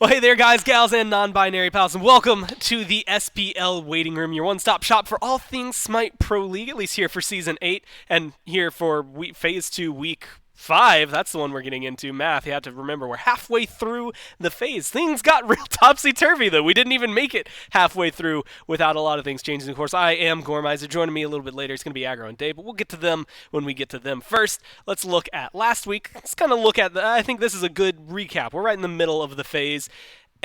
Well, hey there, guys, gals, and non-binary pals, and welcome to the SPL Waiting Room, your one-stop shop for all things Smite Pro League, at least here for Season 8, and here for Phase 2, Week 5. That's the one we're getting into. Math, you have to remember, we're halfway through the phase. Things got real topsy-turvy, though. We didn't even make it halfway through without a lot of things changing. Of course, I am GoreMiser. Joining me a little bit later, it's going to be Aggro and Dave, but we'll get to them when we get to them. First, let's look at last week. Let's kind of look at, I think this is a good recap. We're right in the middle of the phase.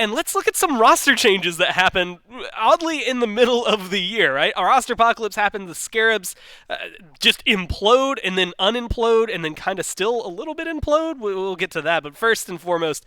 And let's look at some roster changes that happened, oddly, in the middle of the year, right? Our roster apocalypse happened, the Scarabs just implode and then unimplode and then kind of still a little bit implode. We'll get to that, but first and foremost,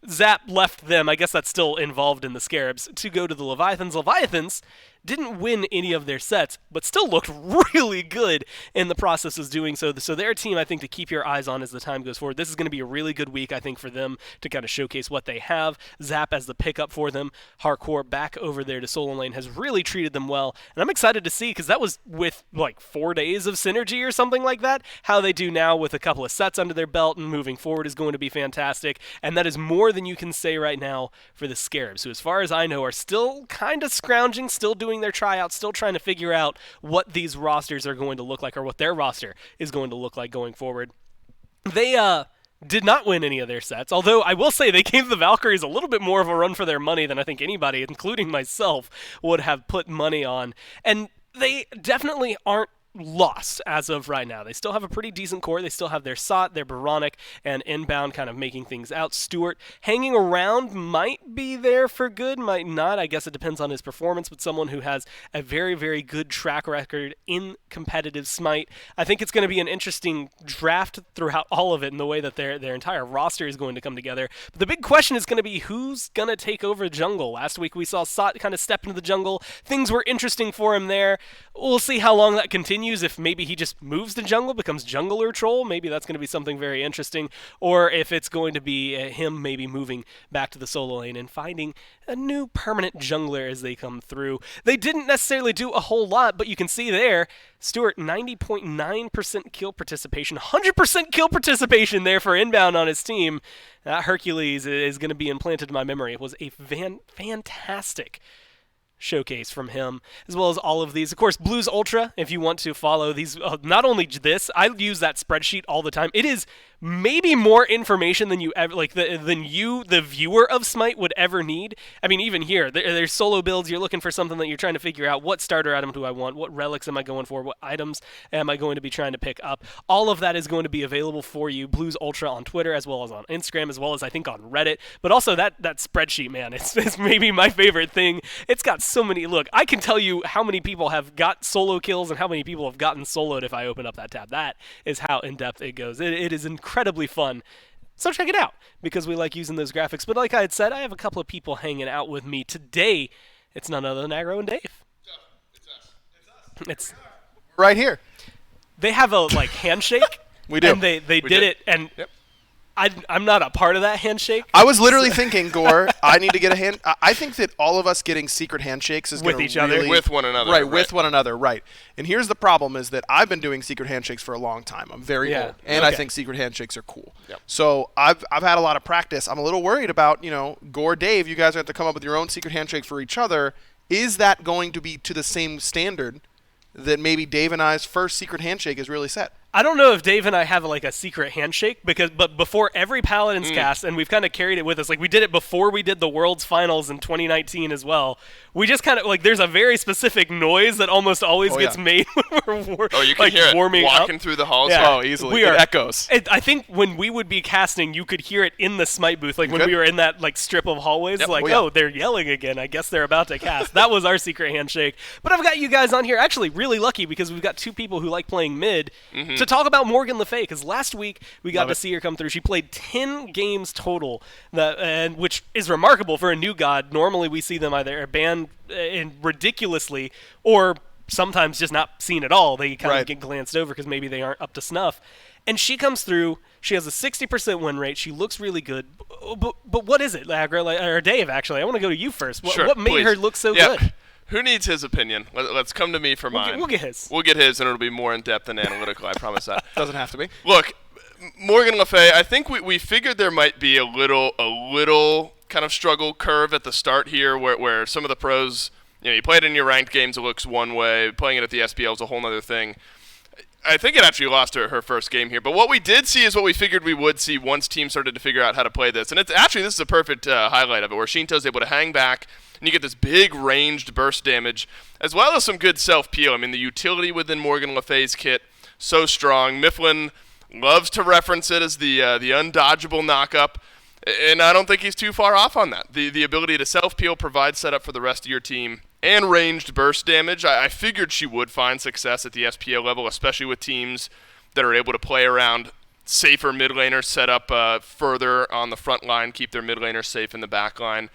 Zap left them, I guess that's still involved in the Scarabs, to go to the Leviathans. Leviathans didn't win any of their sets, but still looked really good in the process of doing so. So they're a team, I think, to keep your eyes on as the time goes forward. This is going to be a really good week, I think, for them to kind of showcase what they have. Zap as the pickup for them. Hardcore back over there to Solo Lane has really treated them well. And I'm excited to see, because that was with like 4 days of synergy or something like that. How they do now with a couple of sets under their belt and moving forward is going to be fantastic. And that is more than you can say right now for the Scarabs, who, as far as I know, are still kind of scrounging, still doing their tryouts, still trying to figure out what these rosters are going to look like, or what their roster is going to look like going forward. They did not win any of their sets, although I will say they gave the Valkyries a little bit more of a run for their money than I think anybody, including myself, would have put money on. And they definitely aren't lost as of right now. They still have a pretty decent core. They still have their Sot, their Baronic, and Inbound kind of making things out. Stewart hanging around, might be there for good, might not. I guess it depends on his performance, but someone who has a very, very good track record in competitive Smite. I think it's going to be an interesting draft throughout all of it in the way that their entire roster is going to come together. But the big question is going to be who's going to take over jungle. Last week we saw Sot kind of step into the jungle. Things were interesting for him there. We'll see how long that continues. If maybe he just moves to jungle, becomes jungler troll, maybe that's going to be something very interesting. Or if it's going to be him maybe moving back to the solo lane and finding a new permanent jungler as they come through. They didn't necessarily do a whole lot, but you can see there, Stewart, 90.9% kill participation, 100% kill participation there for Inbound on his team. That Hercules is going to be implanted in my memory. It was a fantastic showcase from him, as well as all of these. Of course, Blues Ultra, if you want to follow these, not only this, I use that spreadsheet all the time. It is maybe more information than you ever, the viewer of Smite would ever need. I mean, even here, there's solo builds. You're looking for something that you're trying to figure out. What starter item do I want? What relics am I going for? What items am I going to be trying to pick up? All of that is going to be available for you. Blues Ultra on Twitter, as well as on Instagram, as well as I think on Reddit. But also that spreadsheet, man, it's maybe my favorite thing. It's got so many. Look, I can tell you how many people have got solo kills and how many people have gotten soloed if I open up that tab. That is how in-depth it goes. It is incredibly fun. So check it out, because we like using those graphics. But like I had said, I have a couple of people hanging out with me today. It's none other than Aggro and Dave. It's right here. They have a handshake. We do. And they did it, and yep. I'm not a part of that handshake. I was literally thinking, Gore, I need to get a hand. I think that all of us getting secret handshakes is with each other, with one another, right? With one another, right? And here's the problem: is that I've been doing secret handshakes for a long time. I'm very old, and I think secret handshakes are cool. Yep. So I've had a lot of practice. I'm a little worried about Gore, Dave. You guys have to come up with your own secret handshakes for each other. Is that going to be to the same standard that maybe Dave and I's first secret handshake is really set? I don't know if Dave and I have a secret handshake, but before every Paladins cast, and we've kind of carried it with us, we did it before we did the World's Finals in 2019 as well. We just kind of there's a very specific noise that almost always gets made when we're you can hear warming it walking up through the halls. Yeah. Oh, easily. It echoes. I think when we would be casting, you could hear it in the Smite booth, when we were in that strip of hallways. Yep. They're yelling again. I guess they're about to cast. That was our secret handshake. But I've got you guys on here, actually really lucky, because we've got two people who like playing mid to talk about Morgan Le Fay, because last week we got to see her come through. She played 10 games total, which is remarkable for a new god. Normally we see them either banned ridiculously or sometimes just not seen at all. They kind of get glanced over because maybe they aren't up to snuff. And she comes through. She has a 60% win rate. She looks really good. But what is it, Aggro, or Dave, actually? I want to go to you first. What made her look so good? Who needs his opinion? Let's come to me for mine. We'll get his. We'll get his, and it'll be more in-depth and analytical, I promise that. Doesn't have to be. Look, Morgan Le Fay, I think we figured there might be a little kind of struggle curve at the start here where some of the pros, you play it in your ranked games, it looks one way. Playing it at the SPL is a whole other thing. I think it actually lost her first game here. But what we did see is what we figured we would see once teams started to figure out how to play this. And this is a perfect highlight of it, where Shinto's able to hang back, and you get this big ranged burst damage, as well as some good self-peel. I mean, the utility within Morgan Le Fay's kit, so strong. Mifflin loves to reference it as the undodgeable knockup, and I don't think he's too far off on that. The ability to self-peel, provide setup for the rest of your team, and ranged burst damage. I figured she would find success at the SPL level, especially with teams that are able to play around safer mid laners, set up further on the front line, keep their mid laners safe in the back line.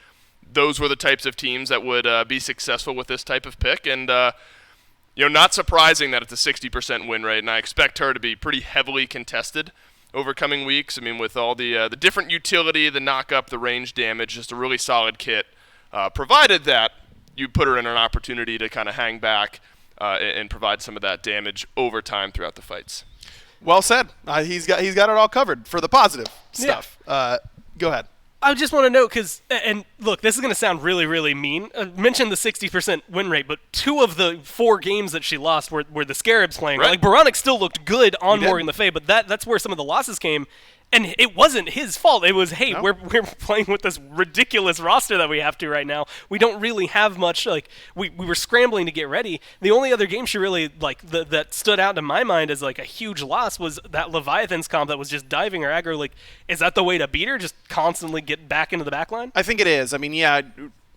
Those were the types of teams that would be successful with this type of pick, and not surprising that it's a 60% win rate, and I expect her to be pretty heavily contested over coming weeks. I mean, with all the different utility, the knock-up, the range damage, just a really solid kit, provided that you put her in an opportunity to kind of hang back and provide some of that damage over time throughout the fights. Well said. He's got it all covered for the positive stuff. Go ahead. I just want to know, and look, this is going to sound really, really mean. I mentioned the 60% win rate, but 2 of the 4 games that she lost were the Scarabs playing. Right. Like, Baronic still looked good on Morgan Le Fay, but that's where some of the losses came. And it wasn't his fault. It was, hey, we're playing with this ridiculous roster that we have to right now. We don't really have much. Like, we were scrambling to get ready. The only other game she really, that stood out in my mind as, a huge loss was that Leviathan's comp that was just diving her aggro. Like, is that the way to beat her? Just constantly get back into the back line? I think it is. I mean, yeah,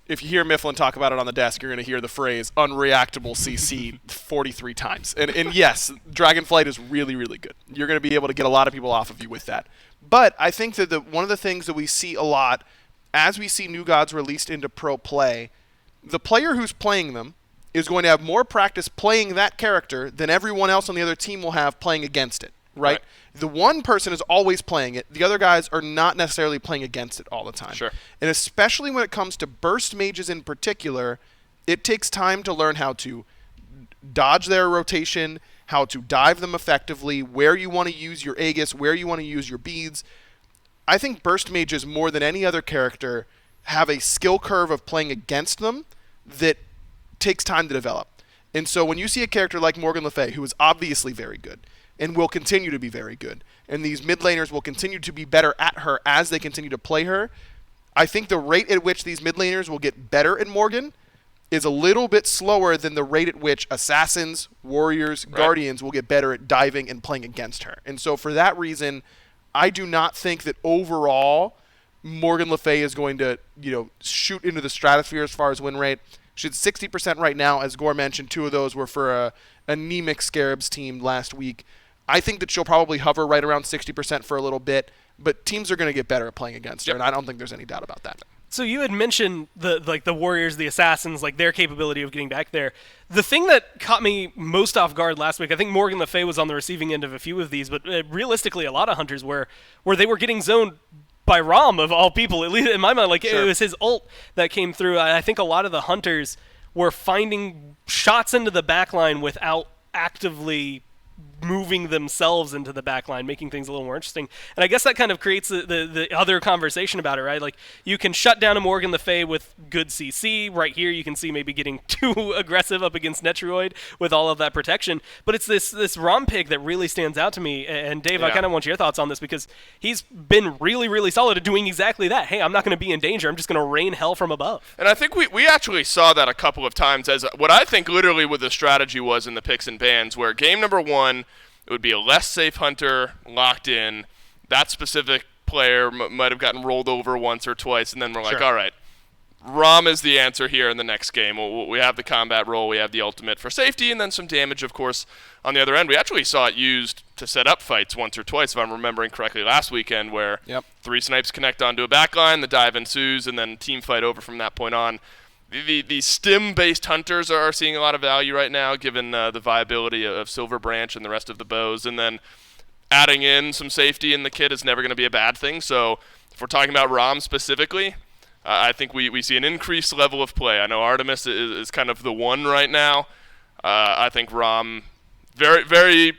if you hear Mifflin talk about it on the desk, you're going to hear the phrase unreactable CC 43 times. And yes, Dragonflight is really, really good. You're going to be able to get a lot of people off of you with that. But I think that one of the things that we see a lot as we see new gods released into pro play, the player who's playing them is going to have more practice playing that character than everyone else on the other team will have playing against it, right? The one person is always playing it. The other guys are not necessarily playing against it all the time. Sure. And especially when it comes to burst mages in particular, it takes time to learn how to dodge their rotation, how to dive them effectively, where you want to use your Aegis, where you want to use your beads. I think burst mages, more than any other character, have a skill curve of playing against them that takes time to develop. And so when you see a character like Morgan Le Fay, who is obviously very good and will continue to be very good, and these mid laners will continue to be better at her as they continue to play her, I think the rate at which these mid laners will get better at Morgan is a little bit slower than the rate at which assassins, warriors, guardians will get better at diving and playing against her. And so for that reason, I do not think that overall Morgan Le Fay is going to, shoot into the stratosphere as far as win rate. She's 60% right now. As Gore mentioned, 2 of those were for a anemic Scarabs team last week. I think that she'll probably hover right around 60% for a little bit, but teams are going to get better at playing against her, and I don't think there's any doubt about that. So you had mentioned the warriors, the assassins, their capability of getting back there. The thing that caught me most off guard last week, I think Morgan Le Fay was on the receiving end of a few of these, but realistically a lot of hunters were where they were getting zoned by Rom of all people, at least in my mind. It was his ult that came through. I think a lot of the hunters were finding shots into the backline without actively moving themselves into the back line, making things a little more interesting. And I guess that kind of creates the other conversation about it, right? You can shut down a Morgan Le Fay with good CC. Right here you can see maybe getting too aggressive up against Netroid with all of that protection. But it's this Rom pick that really stands out to me. And Dave, I kind of want your thoughts on this because he's been really, really solid at doing exactly that. Hey, I'm not going to be in danger. I'm just going to rain hell from above. And I think we actually saw that a couple of times as what I think literally what the strategy was in the picks and bans, where game number 1, it would be a less safe hunter locked in. That specific player might have gotten rolled over once or twice, and then we're like, all right, Rom is the answer here in the next game. We have the combat role, we have the ultimate for safety, and then some damage, of course, on the other end. We actually saw it used to set up fights once or twice, if I'm remembering correctly, last weekend, where 3 snipes connect onto a backline, the dive ensues, and then team fight over from that point on. The stim-based hunters are seeing a lot of value right now, given the viability of Silver Branch and the rest of the bows. And then adding in some safety in the kit is never going to be a bad thing. So if we're talking about Rom specifically, I think we see an increased level of play. I know Artemis is kind of the one right now. I think Rom very, very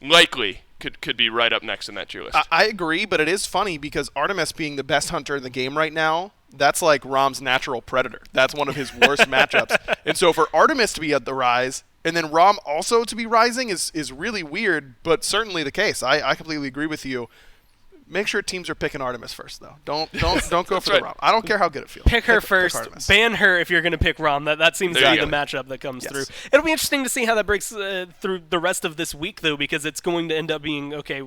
likely could be right up next in that tier list. I agree, but it is funny because Artemis being the best hunter in the game right now, that's like Rom's natural predator. That's one of his worst matchups. And so for Artemis to be at the rise, and then Rom also to be rising is really weird, but certainly the case. I completely agree with you. Make sure teams are picking Artemis first, though. Don't go for the Rom. I don't care how good it feels. Pick her Pick first. Artemis. Ban her if you're going to pick Rom. That seems to be the matchup that comes through. It'll be interesting to see how that breaks through the rest of this week, though, because it's going to end up being, okay,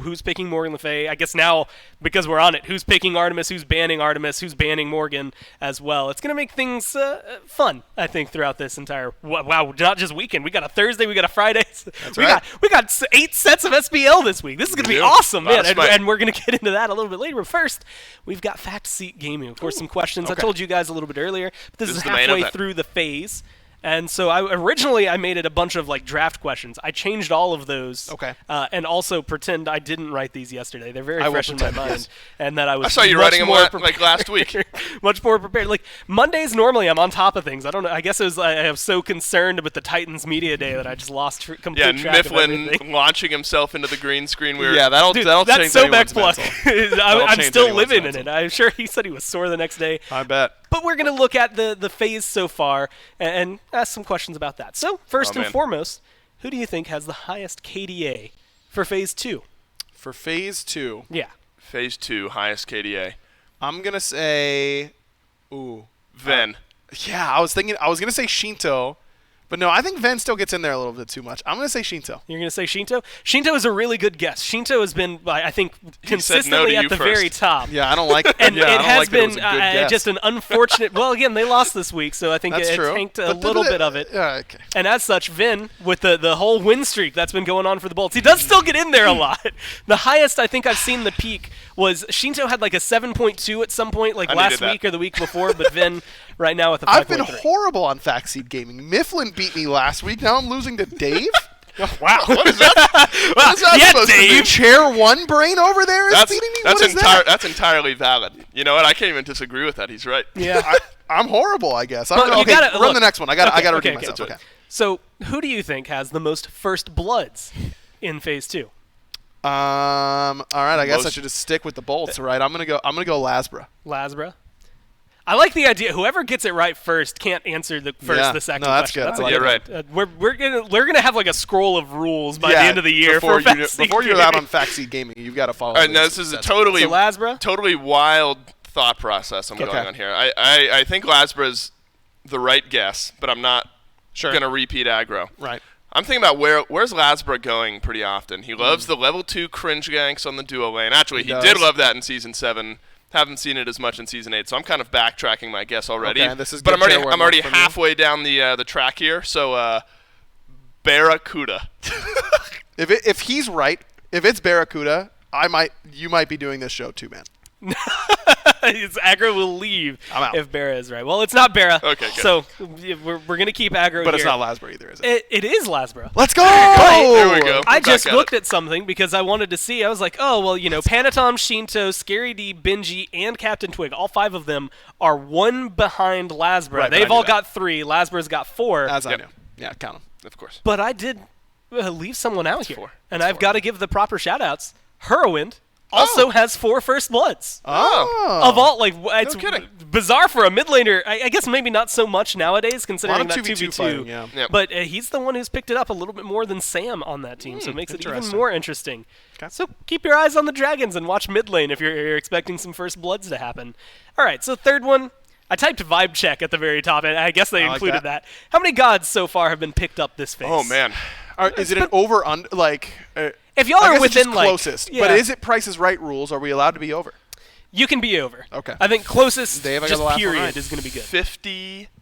who's picking Morgan Le Fay? I guess now, because we're on it, who's picking Artemis, who's banning Morgan as well. It's going to make things fun, I think, throughout this entire, wow, not just weekend. We got a Thursday, we got a Friday. That's right. We got 8 sets of SPL this week. This is going to be awesome, man. Smite. And we're going to get into that a little bit later. But first, we've got Fact Seat Gaming. Of course, some questions. Okay. I told you guys a little bit earlier, but this is the main halfway event. through the phase. And so originally I made it a bunch of like draft questions. I changed all of those. Okay. And also pretend I didn't write these yesterday. They're very I will fresh in my pretend, mind. yes. And that I was I saw you much writing them more like last week. much more prepared. Like Mondays, normally I'm on top of things. I don't know. I guess it was I was so concerned with the Titans media day that I just lost complete track of everything. Mifflin launching himself into the green screen. That'll Dude, change that's so anyone's backpluck. mental. I'm change still anyone's living in mental. it. I'm sure he said he was sore the next day. I bet. But we're going to look at the phase so far and ask some questions about that. So, first and foremost, who do you think has the highest KDA for phase 2? For phase 2, Yeah. Phase 2, highest KDA. I'm going to say, Ven. yeah, I was going to say Shinto, but no, I think Ven still gets in there a little bit too much. I'm going to say Shinto. You're going to say Shinto? Shinto is a really good guess. Shinto has been, I think, said no to consistently at you the first. very top. Yeah, I don't like it. And yeah, I it don't has like that it been was a good guess. just an unfortunate. Well, again, they lost this week, so I think That's it true. tanked a But little bit of it. Yeah, okay. And as such, Vin, with the whole win streak that's been going on for the Bolts, he does still get in there a lot. The highest I think I've seen the peak was Shinto had like a 7.2 at some point, like I last needed that. week or the week before, but Vin right now with a 5.3. I've been horrible on Fact Seed Gaming. Mifflin beat me last week. Now I'm losing to Dave? Wow. What is that? What is that Yeah, supposed to Dave. be? Chair 1 brain over there is beating me? What is that? That's entirely valid. You know what? I can't even disagree with that. He's right. Yeah. I'm horrible, I guess. I But don't know. you Okay, gotta- run look. the next one. I got to redeem okay. myself. Okay. So, who do you think has the most first bloods in phase 2? All right, I guess I Most- should just stick with the bolts, right? I'm gonna go Lasbra. Lasbra. I like the idea. Whoever gets it right first can't answer the first, Yeah. the second No, that's question. good. That's a I like good it. one. We're gonna have like a scroll of rules by the end of the year before for before you're out on Fact Seed Gaming, you've got to follow. All right, now this is a totally So Lasbra? totally wild thought process I'm going on here. I think Lasbra is the right guess, but I'm not going to repeat aggro. Right. I'm thinking about where's Lasbra going pretty often. He loves the level 2 cringe ganks on the duo lane. Actually, he does. did love that in Season 7. Haven't seen it as much in Season 8, so I'm kind of backtracking my guess already. Okay, this is but good I'm tier one already from you. halfway down the track here, so Barracuda. If he's right, if it's Barracuda, you might be doing this show too, man. Aggro will leave I'm out. if Barra is right. Well, it's not Barra. Okay, good. So we're going to keep Aggro But here. it's not Lasbra either, is it? It is Lasbra. Let's go! There we go. I We're just back at looked it. at something because I wanted to see. I was like, oh, well, Panatom, Shinto, Scary D, Benji, and Captain Twig, all 5 of them are 1 behind Lasbra. Right, but I They've knew all that. got 3. Lasbra's got 4. As I Yep. knew. Yeah, count them. Of course. But I did leave someone out here. 4. And I've got to give the proper shout-outs. Heroind also has 4 first bloods. Oh. Of all, like, it's kidding. bizarre for a mid laner. I guess maybe not so much nowadays, considering A lot that of 2v2 2v2. fighting, yeah. Yep. But he's the one who's picked it up a little bit more than Sam on that team, so it makes it even interesting. more interesting. Okay. So keep your eyes on the dragons and watch mid lane if you're expecting some first bloods to happen. All right, so third one. I typed vibe check at the very top, and I guess they I like included that. that. How many gods so far have been picked up this phase? Oh, man. Is it an over under like? If y'all I are guess it's within just like closest, yeah, but is it Price is Right rules? Are we allowed to be over? you can be over. Okay. I think closest Dave, I got just the last one period right. is going to be good.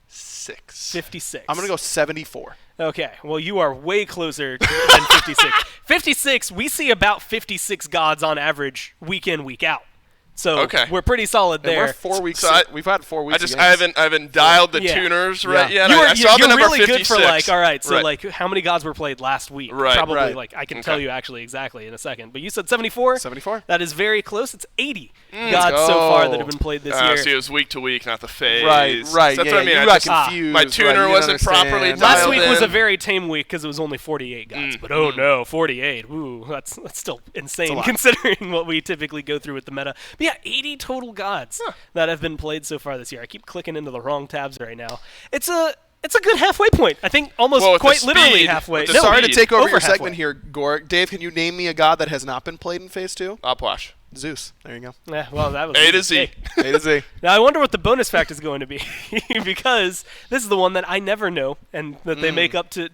56. 56. I'm gonna go 74. Okay, well, you are way closer than 56. 56, we see about 56 gods on average week in, week out. So Okay. we're pretty solid And there. we're 4 weeks. So We've had 4 weeks. I haven't dialed the Yeah. tuners Yeah. right yet. You're, I saw the you're number really 56. good for like, all right, so Right. like how many gods were played last week? Right. Probably Right. like I can Okay. tell you actually exactly in a second. But you said 74? 74. That is very close. It's 80 gods so go. far that have been played this year. See, it was week to week, not the phase. Right. That's Yeah, what I mean. you I got just- confused. my tuner right, you wasn't didn't properly understand. Last dialed week was in. a very tame week because it was only 48 gods. But oh no, 48. Ooh, that's still insane lot. considering what we typically go through with the meta. But yeah, 80 total gods that have been played so far this year. I keep clicking into the wrong tabs right now. It's a good halfway point. I think almost Well, with the quite literally speed- halfway. with the No, Sorry to speed. take over your halfway. segment here, Gore. Dave, can you name me a god that has not been played in Phase 2? Oplash. Zeus. There you go. Yeah, well, that was A to easy. Z. Hey. A to Z. Now I wonder what the bonus fact is going to be because this is the one that I never know and that they make up to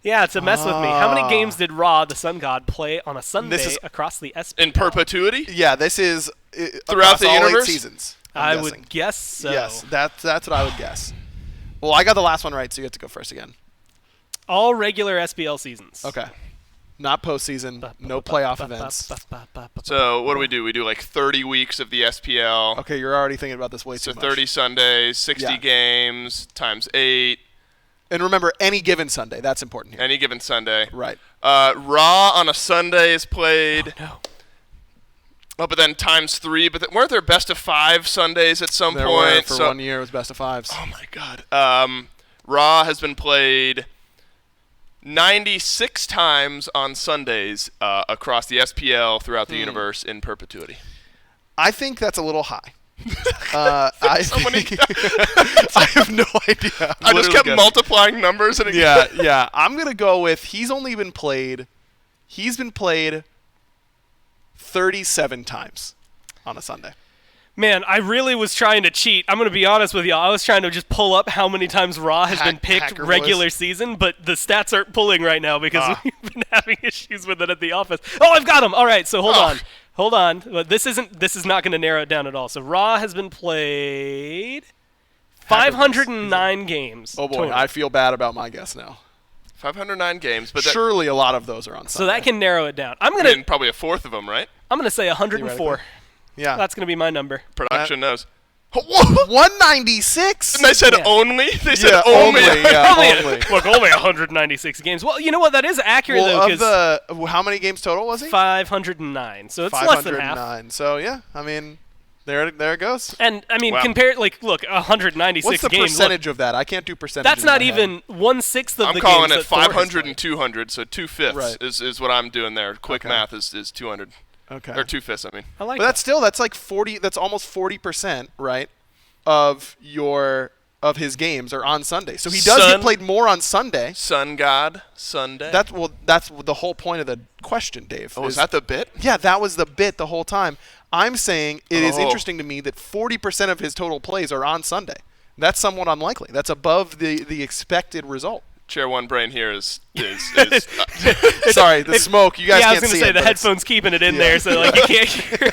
mess with me. How many games did Ra, the sun god, play on a Sunday is- across the SPL? In perpetuity? Yeah, this is Throughout across the all 8 universe? seasons. I I'm would guessing. guess so. Yes, that's what I would guess. Well, I got the last one right, so you have to go first again. All regular SPL seasons. Okay. Not postseason. No playoff events. So what do? We do like 30 weeks of the SPL. Okay, you're already thinking about this way So too much. 30 Sundays, 60 Yeah. games times 8. And remember, any given Sunday. That's important here. Any given Sunday. Right. Raw on a Sunday is played. No. Oh, but then times 3. But weren't there best of 5 Sundays at some There point? were for 1 year. It was best of 5s. Oh my God. Raw has been played 96 times on Sundays across the SPL throughout the universe in perpetuity. I think that's a little high. I have no idea. I just kept multiplying numbers and Yeah. I'm gonna go with he's been played 37 times on a Sunday. Man, I really was trying to cheat. I'm going to be honest with you. I was trying to just pull up how many times Raw has been picked Hacker regular voice. season, but the stats aren't pulling right now because we've been having issues with it at the office. Oh, I've got them. All right, so hold on. But this is not going to narrow it down at all. So Raw has been played 509 games. Oh boy, total. I feel bad about my guess now. 509 games, but Surely a lot of those are on So Sunday. that can narrow it down. I'm I going mean, probably a fourth of them, right? to say 104. Theoretically. Yeah. That's going to be my number. Production knows. 196. And they said Yeah. only? They said Yeah, only. yeah, only. Look, only 196 games. Well, you know what? That is accurate Well, though, of because the how many games total was he? 509. So it's less than half. 509. So yeah, I mean, there it goes. And I mean, Wow. compare look, 196 What's the games. percentage of that? I can't do percentage. That's not even 1/6 of I'm the calling games it that Thor has 500 played. and 200, so 2/5 Right. is what I'm doing there. Quick Okay. math is 200. Okay. Or 2/5, I mean. I like But that. that's like 40. That's almost 40%, right? Of his games are on Sunday. So he does Sun- get played more on Sunday. Sun God, Sunday. That's the whole point of the question, Dave. oh, is that the bit? Yeah, that was the bit the whole time. I'm saying it is Oh. interesting to me that 40% of his total plays are on Sunday. That's somewhat unlikely. That's above the expected result. Chair one brain here is Sorry, the smoke. You guys Yeah, I was can't gonna see say it, the but it's- headphones keeping it in Yeah. there, so like you can't hear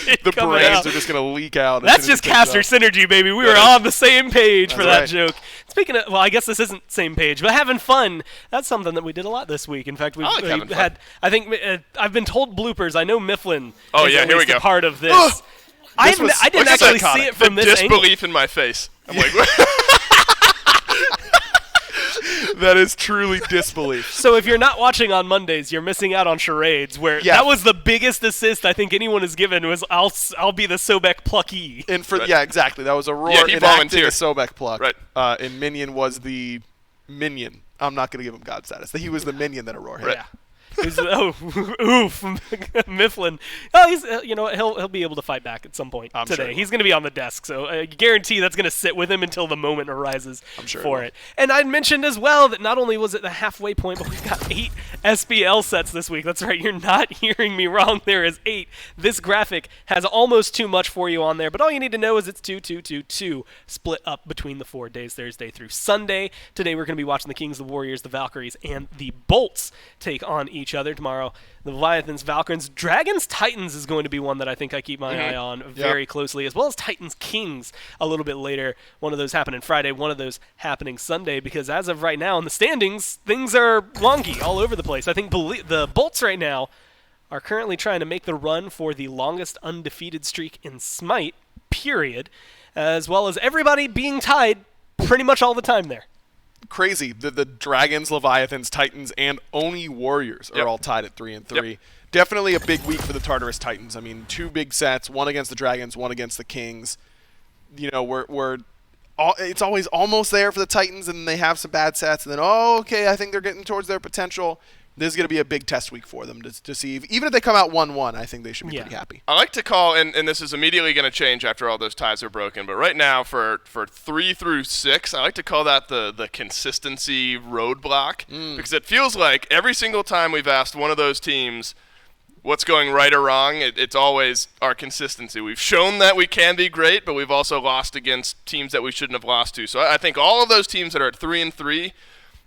it The coming brains out. are just gonna leak out. as That's soon as just it comes caster out. synergy, baby. We were on the same page for that That's joke. Speaking of, well, I guess this isn't same page, but having fun. That's something that we did a lot this week. In fact, we've I like having fun. had. I think I've been told bloopers. I know Mifflin. Oh, is yeah, at here we least a go. part of this. This I was- didn't Look at actually that see it from the this angle. disbelief in my face. I'm like, That is truly disbelief. So if you're not watching on Mondays, you're missing out on charades. Where Yeah. that was the biggest assist I think anyone has given was I'll be the Sobek plucky. And for Right. yeah, exactly. That was a roar Yeah, he enacting volunteered. a Sobek pluck. Right. And Minion was the minion. I'm not going to give him god status. He was the minion that Aurora hit. Right. Yeah. Oof, Mifflin. Oh, he's you know what, he'll be able to fight back at some point I'm sure today. he will. He's going to be on the desk, so I guarantee that's going to sit with him until the moment arises sure it for will. it. And I'd mentioned as well that not only was it the halfway point, but we've got 8 SPL sets this week. That's right, you're not hearing me wrong. There is 8. This graphic has almost too much for you on there, but all you need to know is it's 2, 2, 2, 2, split up between the 4 days, Thursday through Sunday. Today we're going to be watching the Kings, the Warriors, the Valkyries, and the Bolts take on each other. Tomorrow, the Leviathans, Valkyries, Dragons, Titans is going to be one that I think I keep my eye on very closely, as well as Titans, Kings a little bit later. One of those happening Friday, one of those happening Sunday, because as of right now in the standings, things are wonky all over the place. I think the Bolts right now are currently trying to make the run for the longest undefeated streak in SMITE, period, as well as everybody being tied pretty much all the time there. Crazy. The Dragons, Leviathans, Titans, and Oni Warriors are all tied at 3-3. Yep. Definitely a big week for the Tartarus Titans. I mean, 2 big sets, one against the Dragons, one against the Kings. You know, it's always almost there for the Titans, and they have some bad sets, and then, okay, I think they're getting towards their potential. This is going to be a big test week for them to see. Even if they come out 1-1, I think they should be pretty happy. I like to call, and this is immediately going to change after all those ties are broken, but right now for 3 through 6, I like to call that the consistency roadblock, because it feels like every single time we've asked one of those teams what's going right or wrong, it's always our consistency. We've shown that we can be great, but we've also lost against teams that we shouldn't have lost to. So I think all of those teams that are at 3-3,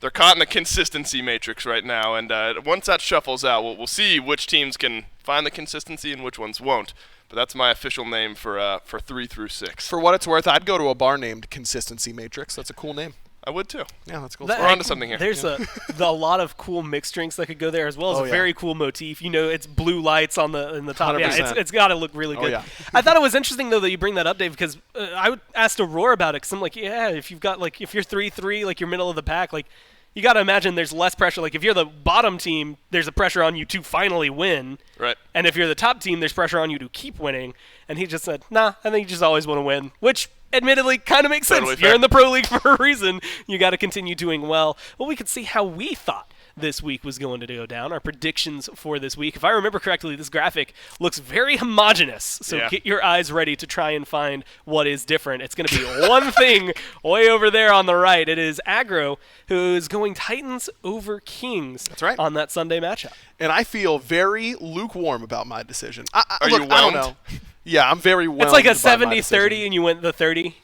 they're caught in the consistency matrix right now, and once that shuffles out, we'll see which teams can find the consistency and which ones won't. But that's my official name for 3 through 6. For what it's worth, I'd go to a bar named Consistency Matrix. That's a cool name. I would too. Yeah, that's cool. We're onto something here. There's a lot of cool mixed drinks that could go there, as well as a very cool motif. You know, it's blue lights in the top. 100%. Yeah, it's got to look really good. Yeah. I thought it was interesting though that you bring that up, Dave, because I asked Aurora about it, because I'm like, if you've got if you're 3-3, like you're middle of the pack, like you got to imagine there's less pressure. Like if you're the bottom team, there's a pressure on you to finally win. Right. And if you're the top team, there's pressure on you to keep winning. And he just said, nah, I think you just always want to win, which admittedly kind of makes Totally sense. fair. You're in the Pro League for a reason. You got to continue doing well. Well, we could see how we thought this week was going to go down, our predictions for this week. If I remember correctly, this graphic looks very homogenous, so get your eyes ready to try and find what is different. It's going to be one thing way over there on the right. It is Aggro, who is going Titans over Kings. That's right. On that Sunday matchup. And I feel very lukewarm about my decision. Are look, you I don't whelmed? know. Yeah, I'm very whelmed. It's like a by my 70-30 decision. and you went the 30.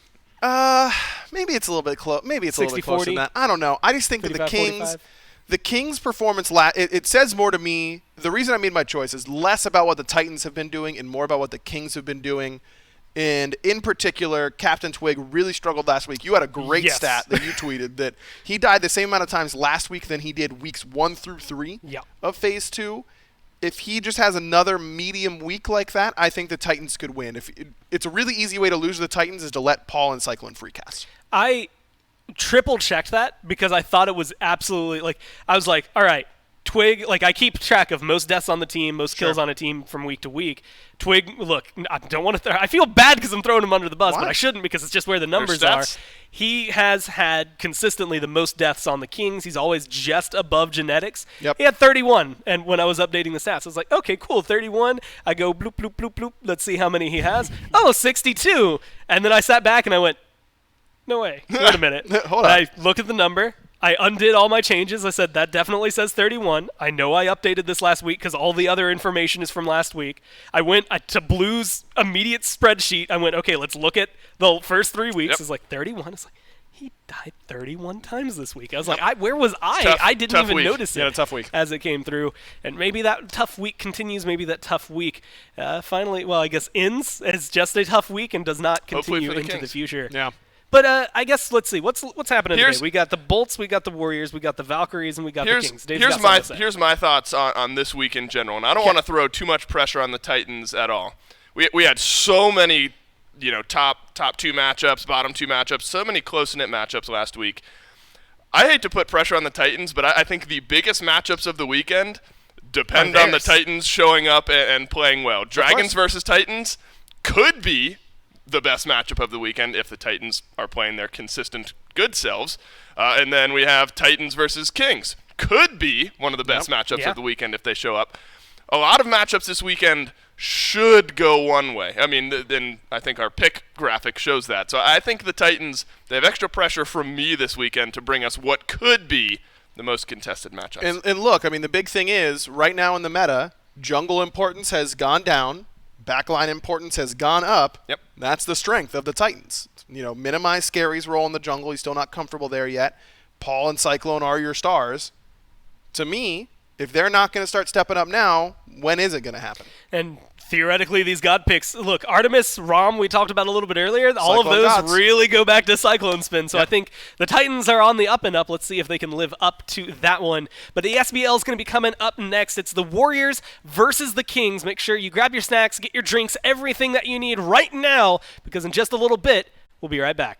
Maybe it's a little bit close. Maybe it's a little bit 60-40? closer than that. I don't know. I just think that the 55-45? Kings, the Kings' performance, it says more to me. The reason I made my choice is less about what the Titans have been doing and more about what the Kings have been doing. And in particular, Captain Twig really struggled last week. You had a great stat that you tweeted that he died the same amount of times last week than he did weeks 1 through 3 of Phase 2. If he just has another medium week like that, I think the Titans could win. It's a really easy way to lose the Titans is to let Paul and Cyclone free cast. I triple checked that because I thought it was absolutely I was like, all right, Twig, I keep track of most deaths on the team, most kills on a team from week to week. Twig, look, I don't want to I feel bad because I'm throwing him under the bus, but I shouldn't because it's just where the numbers are. He has had consistently the most deaths on the Kings. He's always just above genetics. Yep. He had 31, and when I was updating the stats, I was like, okay, cool, 31. I go bloop, bloop, bloop, bloop. Let's see how many he has. 62. And then I sat back and I went, no way. Wait a minute. Hold on. I looked at the number. I undid all my changes. I said, that definitely says 31. I know I updated this last week because all the other information is from last week. I went to Blue's immediate spreadsheet. I went, okay, let's look at the first 3 weeks. Yep. It's like 31. It's like, he died 31 times this week. I was like, where was I? Tough- I didn't tough even week. notice it Yeah, a tough week. as it came through. And maybe that tough week continues. Maybe that tough week finally, I guess ends as just a tough week and does not Hopefully continue for the into the Kings. future. Yeah. But I guess let's see what's happening Here's- today. We got the Bolts, we got the Warriors, we got the Valkyries, and we got the Kings. Dave's got something to say. Here's my thoughts on this week in general, and I don't want to throw too much pressure on the Titans at all. We had so many, top 2 matchups, bottom 2 matchups, so many close-knit matchups last week. I hate to put pressure on the Titans, but I think the biggest matchups of the weekend depend on the Titans showing up and playing well. Dragons versus Titans could be the best matchup of the weekend if the Titans are playing their consistent good selves. And then we have Titans versus Kings. Could be one of the best matchups of the weekend if they show up. A lot of matchups this weekend should go one way. I mean, then I think our pick graphic shows that. So I think the Titans, they have extra pressure from me this weekend to bring us what could be the most contested matchups. And look, I mean, the big thing is, right now in the meta, jungle importance has gone down, backline importance has gone up. Yep. That's the strength of the Titans. Minimize Scary's role in the jungle. He's still not comfortable there yet. Paul and Cyclone are your stars. To me, if they're not going to start stepping up now, when is it going to happen? And theoretically, these god picks, look, Artemis, Rom, we talked about a little bit earlier, all of Cyclone those gods. really go back to Cyclone Spin, so Yep. I think the Titans are on the up and up. Let's see if they can live up to that one. But the SBL is going to be coming up next. It's the Warriors versus the Kings. Make sure you grab your snacks, get your drinks, everything that you need right now, because in just a little bit, we'll be right back.